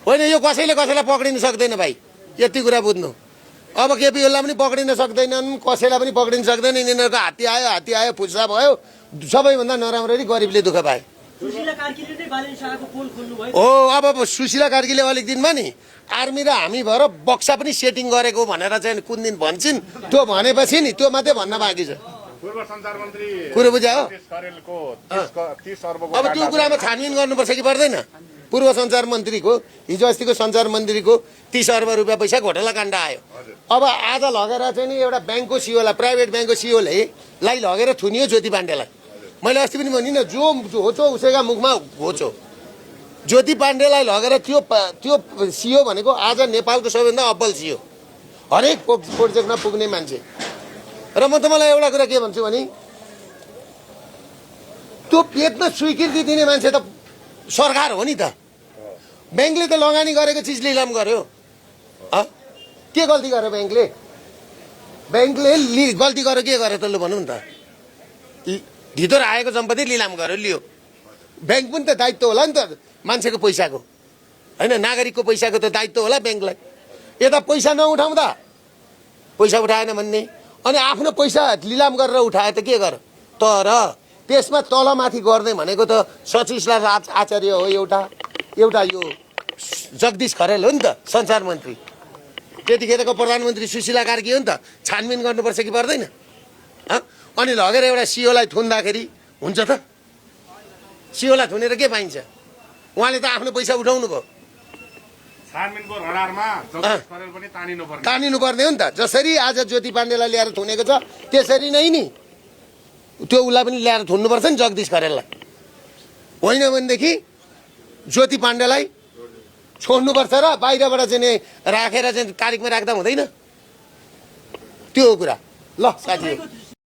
होइन यो कसैले कसैलाई पक्रिन सक्दैन भाइ, यति कुरा बुझ्नु। अब केपी ओलीलाई पनि पक्रिन सक्दैनन्, कसैलाई पनि पक्रिन सक्दैन। यिनीहरूको हात्ती आयो फुस्सा भयो, सबैभन्दा नराम्ररी गरिबले दुःख पाए। हो अब सुशीला कार्कीले अलिक दिनमा नि आर्मी र हामी भएर बक्सा पनि सेटिङ गरेको भनेर चाहिँ कुन दिन भन्छन्, त्यो भनेपछि नि त्यो मात्रै भन्न बाँकी छ। कुरो बुझ्यो? अब त्यो कुरामा छानबिन गर्नुपर्छ कि पर्दैन? पूर्व सञ्चार मन्त्रीको हिजो अस्तिको सञ्चार मन्त्रीको 30 अर्ब रुपियाँ पैसा घोटाला काण्ड आयो। अब आज लगेर चाहिँ नि एउटा ब्याङ्कको सिओलाई, प्राइभेट ब्याङ्कको सिओले लाई लगेर थुनियो ज्योति पाण्डेलाई। मैले अस्ति पनि भनिनँ, जो होचो उसैका मुखमा होचो। ज्योति पाण्डेलाई लगेर त्यो सिओ भनेको आज नेपालको सबैभन्दा अब्बल सिओ, हरेक प्रोजेक्टमा पुग्ने मान्छे। र म तपाईँलाई एउटा कुरा के भन्छु भने, त्यो पेटमा स्वीकृति दिने मान्छे त सरकार हो नि त। ब्याङ्कले त लगानी गरेको चिज लिलाम गर्यो। के गल्ती गर्यो ब्याङ्कले? ब्याङ्कले गल्ती गर्यो, के गर्यो त? लु भनौँ न त। भित्र आएको सम्पत्ति लिलाम गर्यो, लियो। ब्याङ्क पनि त दायित्व होला नि त मान्छेको पैसाको, होइन? नागरिकको पैसाको त दायित्व होला ब्याङ्कलाई। यता पैसा नउठाउँदा पैसा उठाएन भन्ने, अनि आफ्नो पैसा लिलाम गरेर उठाए त के गर? तर त्यसमा तलमाथि गर्ने भनेको त सचिव आचार्य हो एउटा यो जगदीश खरेल हो नि त सञ्चार मन्त्री। त्यतिखेरको प्रधानमन्त्री सुशीला कार्की हो नि त। छानबिन गर्नुपर्छ कि पर्दैन? अनि लगेर एउटा सिओलाई थुन्दाखेरि हुन्छ त? सिओलाई थुनेर के पाइन्छ? उहाँले त आफ्नो पैसा उठाउनु भयो। तानिनु पर्ने हो नि त। जसरी आज ज्योति पाण्डेलाई ल्याएर थुनेको छ त्यसरी नै नि त्यो उसलाई पनि ल्याएर थुन्नुपर्छ नि, जगदीश खरेललाई। होइन भनेदेखि ज्योति पाण्डेलाई छोड्नुपर्छ र बाहिरबाट चाहिँ राखेर चाहिँ तारिकमा राख्दा हुँदैन। त्यो हो कुरा। ल साथी।